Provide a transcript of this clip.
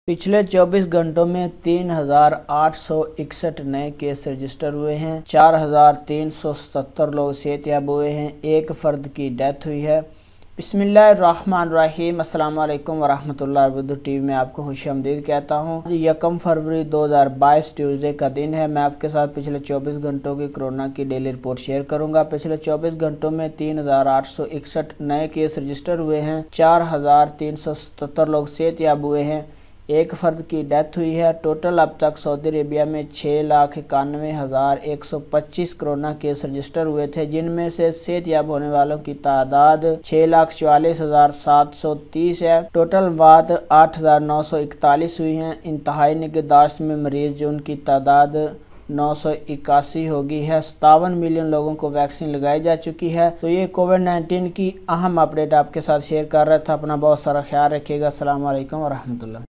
पिछले 24 घंटों में 3,861 नए केस रजिस्टर हुए हैं। 4,377 लोग सेहतयाब हुए हैं। एक फ़र्द की डेथ हुई है। बिस्मिल्लाहिर्रहमानिर्रहीम। अस्सलाम वालेकुम वरहमतुल्लाहि वबरकातुहू। टीवी में आपको खुशामदीद कहता हूँ। आज 1 फरवरी 2022 ट्यूसडे का दिन है। मैं आपके साथ पिछले 24 घंटों की कोरोना की डेली रिपोर्ट शेयर करूंगा। पिछले 24 घंटों में 3,861 नए केस रजिस्टर हुए हैं। 4,377 लोग सेहतयाब हुए हैं। एक फ़र्द की डेथ हुई है। टोटल अब तक सऊदी अरेबिया में 6,91,125 कोरोना केस रजिस्टर हुए थे, जिनमें से सेहतयाब होने वालों की तादाद 6,44,730 है। टोटल वफ़ात 8,941 हुई हैं। इंतहाई निगहदाश्त में मरीज़ जो उनकी तादाद 981 होगी है। 57 मिलियन लोगों को वैक्सीन लगाई जा चुकी है। तो ये कोविड-19 की अहम अपडेट आपके साथ शेयर कर रहा था। अपना बहुत सारा ख्याल रखिएगा। अस्सलाम वालेकुम वरहमतुल्लाह।